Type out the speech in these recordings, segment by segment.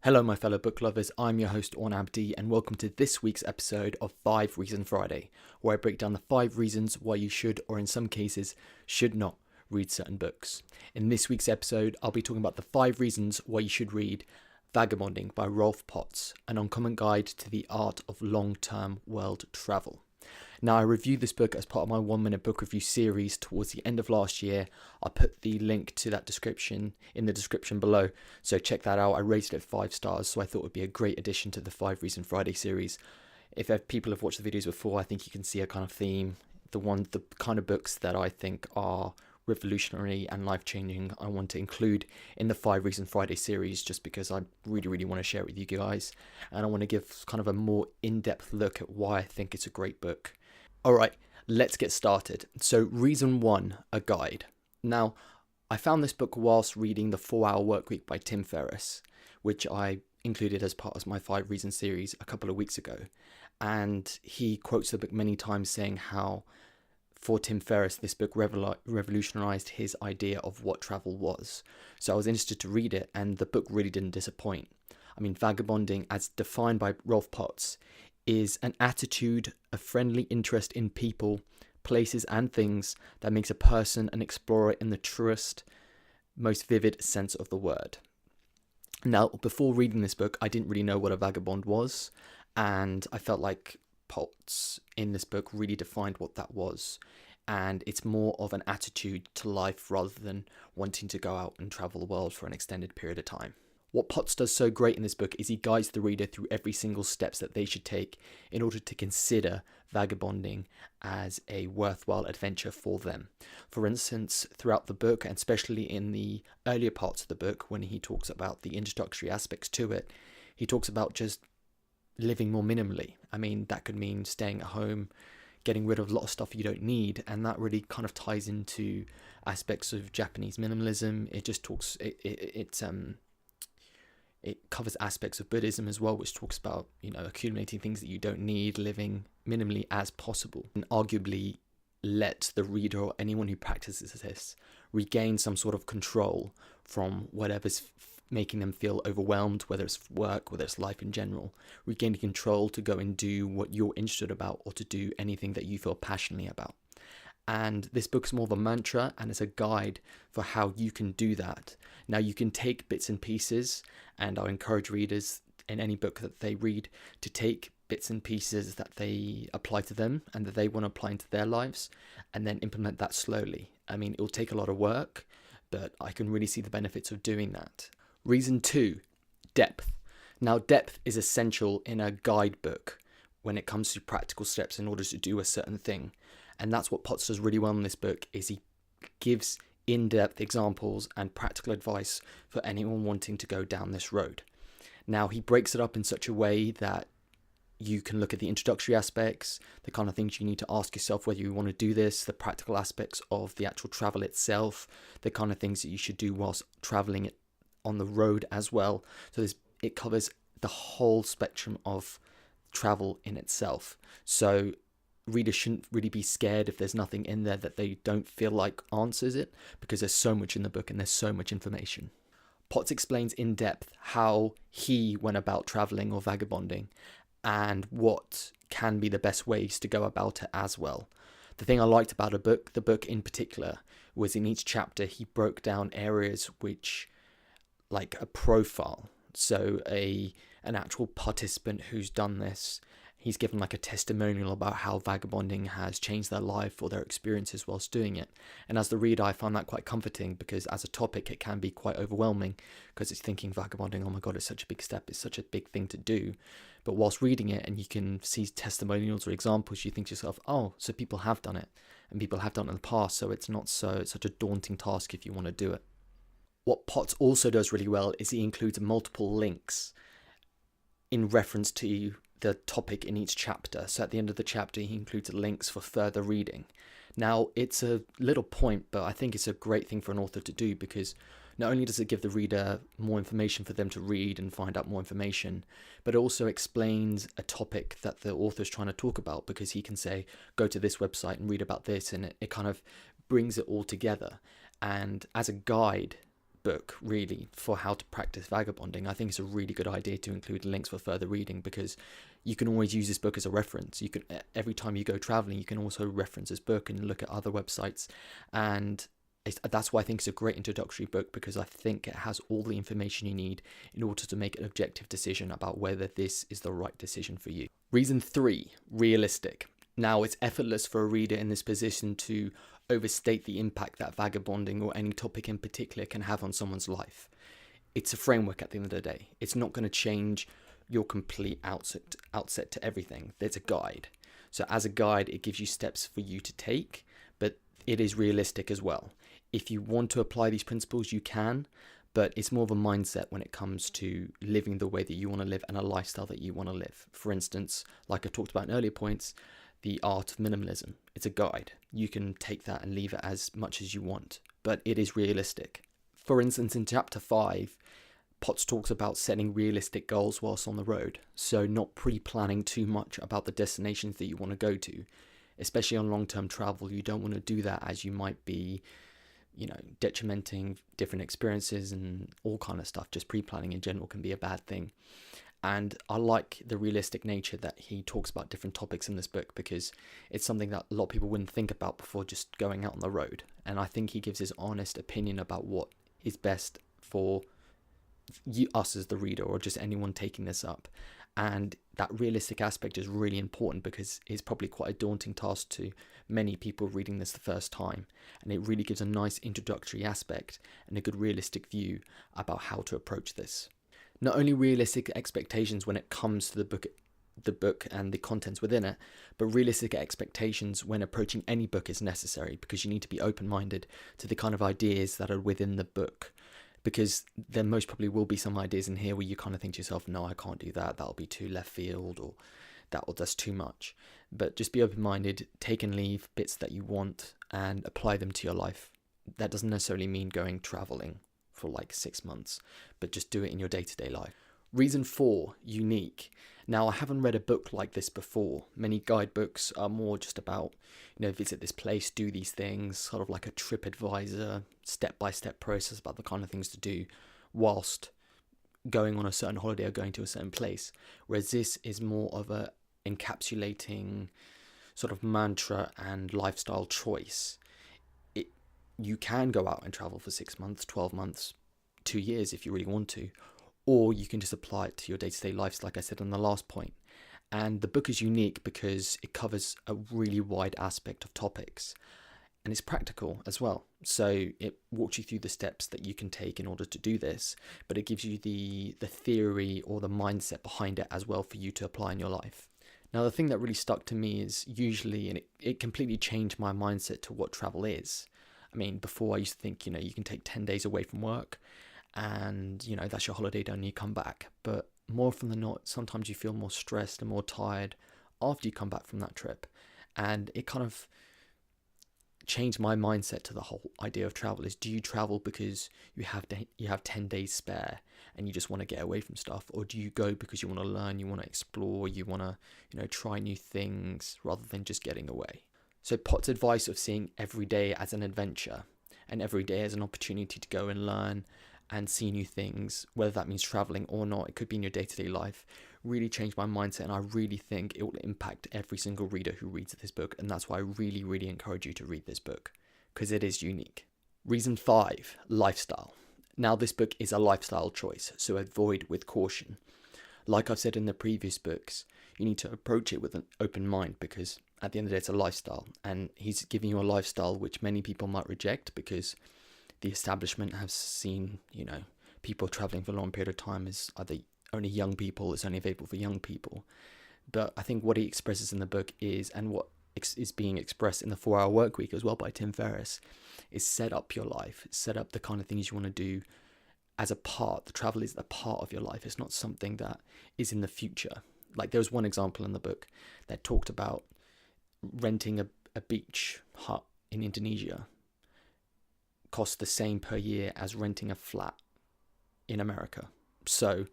Hello my fellow book lovers, I'm your host Orn Abdi and welcome to this week's episode of 5 Reason Friday, where I break down the 5 reasons why you should, or in some cases, should not read certain books. In this week's episode, I'll be talking about the 5 reasons why you should read Vagabonding by Rolf Potts, an uncommon guide to the art of long-term world travel. Now, I reviewed this book as part of my 1-minute book review series towards the end of last year. I'll put the link to that description in the description below, so check that out. I rated it 5 stars, so I thought it would be a great addition to the 5 Reason Friday series. If people have watched the videos before, I think you can see a kind of theme. The kind of books that I think are revolutionary and life-changing I want to include in the 5 Reason Friday series, just because I really want to share it with you guys, and I want to give kind of a more in-depth look at why I think it's a great book. Alright, let's get started. So reason 1, a guide. Now, I found this book whilst reading The 4-Hour Workweek by Tim Ferriss, which I included as part of my 5 Reasons series a couple of weeks ago, and he quotes the book many times saying how for Tim Ferriss, this book revolutionized his idea of what travel was. So I was interested to read it, and the book really didn't disappoint. I mean, vagabonding, as defined by Rolf Potts, is an attitude, a friendly interest in people, places, and things that makes a person an explorer in the truest, most vivid sense of the word. Now, before reading this book, I didn't really know what a vagabond was, and I felt like Potts in this book really defined what that was, and it's more of an attitude to life rather than wanting to go out and travel the world for an extended period of time. What Potts does so great in this book is he guides the reader through every single steps that they should take in order to consider vagabonding as a worthwhile adventure for them. For instance, throughout the book, and especially in the earlier parts of the book, when he talks about the introductory aspects to it, he talks about just living more minimally. I mean, that could mean staying at home, getting rid of a lot of stuff you don't need, and that really kind of ties into aspects of Japanese minimalism. It just talks, it covers aspects of Buddhism as well, which talks about, accumulating things that you don't need, living minimally as possible, and arguably let the reader or anyone who practices this regain some sort of control from whatever's making them feel overwhelmed, whether it's work, whether it's life in general, regaining control to go and do what you're interested about or to do anything that you feel passionately about. And this book's more of a mantra, and it's a guide for how you can do that. Now, you can take bits and pieces, and I encourage readers in any book that they read to take bits and pieces that they apply to them and that they want to apply into their lives, and then implement that slowly. I mean, it'll take a lot of work, but I can really see the benefits of doing that. Reason 2, depth. Now, depth is essential in a guidebook when it comes to practical steps in order to do a certain thing. And that's what Potts does really well in this book, is he gives in-depth examples and practical advice for anyone wanting to go down this road. Now, he breaks it up in such a way that you can look at the introductory aspects, the kind of things you need to ask yourself whether you want to do this, the practical aspects of the actual travel itself, the kind of things that you should do whilst traveling on the road as well. So it covers the whole spectrum of travel in itself. So readers shouldn't really be scared if there's nothing in there that they don't feel like answers it, because there's so much in the book and there's so much information. Potts explains in depth how he went about traveling or vagabonding and what can be the best ways to go about it as well. The thing I liked about the book in particular, was in each chapter he broke down areas which, like a profile, so an actual participant who's done this, he's given like a testimonial about how vagabonding has changed their life or their experiences whilst doing it. And as the reader, I found that quite comforting, because as a topic it can be quite overwhelming, because it's thinking vagabonding, oh my god, it's such a big step, it's such a big thing to do. But whilst reading it and you can see testimonials or examples, you think to yourself, oh, so people have done it, and people have done it in the past, so it's not such a daunting task if you want to do it. What Potts also does really well is he includes multiple links in reference to the topic in each chapter. So at the end of the chapter, he includes links for further reading. Now, it's a little point, but I think it's a great thing for an author to do, because not only does it give the reader more information for them to read and find out more information, but it also explains a topic that the author is trying to talk about, because he can say, go to this website and read about this, and it kind of brings it all together. And as a guide, book really for how to practice vagabonding, I think it's a really good idea to include links for further reading, because you can always use this book as a reference. You can, every time you go traveling, you can also reference this book and look at other websites, and that's why I think it's a great introductory book, because I think it has all the information you need in order to make an objective decision about whether this is the right decision for you. Reason 3, realistic. Now, it's effortless for a reader in this position to overstate the impact that vagabonding or any topic in particular can have on someone's life. It's a framework at the end of the day. It's not going to change your complete outset to everything. There's a guide. So as a guide, it gives you steps for you to take, but it is realistic as well. If you want to apply these principles, you can, but it's more of a mindset when it comes to living the way that you want to live and a lifestyle that you want to live. For instance, like I talked about in earlier points, the art of minimalism. It's a guide. You can take that and leave it as much as you want, but it is realistic. For instance, in chapter 5, Potts talks about setting realistic goals whilst on the road. So not pre-planning too much about the destinations that you want to go to, especially on long-term travel. You don't want to do that, as you might be, detrimenting different experiences and all kind of stuff. Just pre-planning in general can be a bad thing. And I like the realistic nature that he talks about different topics in this book, because it's something that a lot of people wouldn't think about before just going out on the road. And I think he gives his honest opinion about what is best for us as the reader, or just anyone taking this up. And that realistic aspect is really important, because it's probably quite a daunting task to many people reading this the first time. And it really gives a nice introductory aspect and a good realistic view about how to approach this. Not only realistic expectations when it comes to the book and the contents within it, but realistic expectations when approaching any book is necessary, because you need to be open-minded to the kind of ideas that are within the book. Because there most probably will be some ideas in here where you kind of think to yourself, no, I can't do that, that'll be too left field, or that's too much. But just be open-minded, take and leave bits that you want and apply them to your life. That doesn't necessarily mean going traveling for like 6 months, but just do it in your day-to-day life. Reason 4, unique. Now, I haven't read a book like this before. Many guidebooks are more just about, visit this place, do these things, sort of like a TripAdvisor, step-by-step process about the kind of things to do whilst going on a certain holiday or going to a certain place. Whereas this is more of a encapsulating sort of mantra and lifestyle choice. You can go out and travel for 6 months, 12 months, 2 years if you really want to, or you can just apply it to your day-to-day lives, like I said in the last point. And the book is unique because it covers a really wide aspect of topics, and it's practical as well. So it walks you through the steps that you can take in order to do this, but it gives you the theory or the mindset behind it as well for you to apply in your life. Now, the thing that really stuck to me is usually, and it completely changed my mindset to what travel is. I mean, before I used to think, you can take 10 days away from work and, that's your holiday done and you come back. But more often than not, sometimes you feel more stressed and more tired after you come back from that trip. And it kind of changed my mindset to the whole idea of travel. Is, do you travel because you have 10 days spare and you just want to get away from stuff? Or do you go because you want to learn, you want to explore, you want to, try new things rather than just getting away? So Potts' advice of seeing every day as an adventure and every day as an opportunity to go and learn and see new things, whether that means traveling or not, it could be in your day-to-day life, really changed my mindset, and I really think it will impact every single reader who reads this book, and that's why I really, really encourage you to read this book, because it is unique. Reason 5, lifestyle. Now, this book is a lifestyle choice, so avoid with caution. Like I've said in the previous books, you need to approach it with an open mind, because at the end of the day, it's a lifestyle, and he's giving you a lifestyle which many people might reject, because the establishment has seen, people traveling for a long period of time as either only young people, it's only available for young people. But I think what he expresses in the book is, and what is being expressed in the 4-Hour Workweek as well by Tim Ferriss, is set up your life, set up the kind of things you want to do as a part. The travel is a part of your life. It's not something that is in the future. Like, there was one example in the book that talked about renting a beach hut in Indonesia costs the same per year as renting a flat in America. So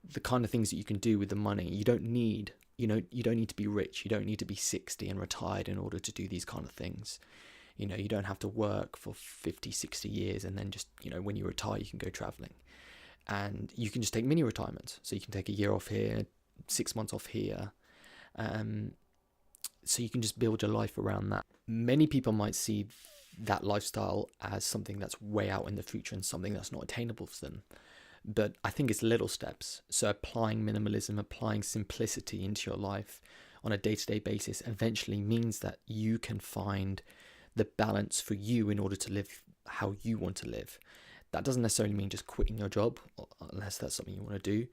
the kind of things that you can do with the money, you don't need to be rich. You don't need to be 60 and retired in order to do these kind of things. You know, you don't have to work for 50, 60 years and then just, you know, when you retire, you can go traveling. And you can just take mini retirements. So you can take a year off here, 6 months off here. So you can just build your life around that. Many people might see that lifestyle as something that's way out in the future and something that's not attainable for them. But I think it's little steps. So applying minimalism, applying simplicity into your life on a day-to-day basis eventually means that you can find the balance for you in order to live how you want to live. That doesn't necessarily mean just quitting your job, unless that's something you want to do.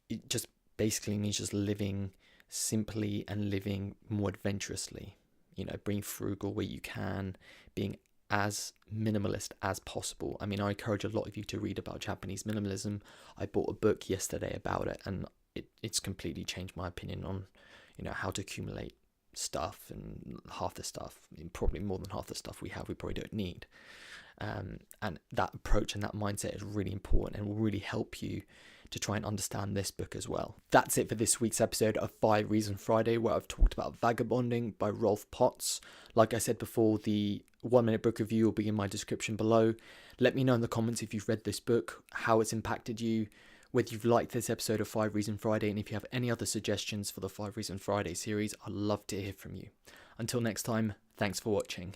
It just basically means just living simply and living more adventurously. You know, being frugal where you can, being as minimalist as possible. I mean, I encourage a lot of you to read about Japanese minimalism. I bought a book yesterday about it, and it's completely changed my opinion on, you know, how to accumulate stuff, and half the stuff, probably more than half the stuff we have, we probably don't need. And that approach and that mindset is really important and will really help you to try and understand this book as well. That's it for this week's episode of 5 Reasons Friday, where I've talked about Vagabonding by Rolf Potts. Like I said before, the 1-minute book review will be in my description below. Let me know in the comments if you've read this book, how it's impacted you, whether you've liked this episode of 5 Reasons Friday, and if you have any other suggestions for the 5 Reasons Friday series, I'd love to hear from you. Until next time, thanks for watching.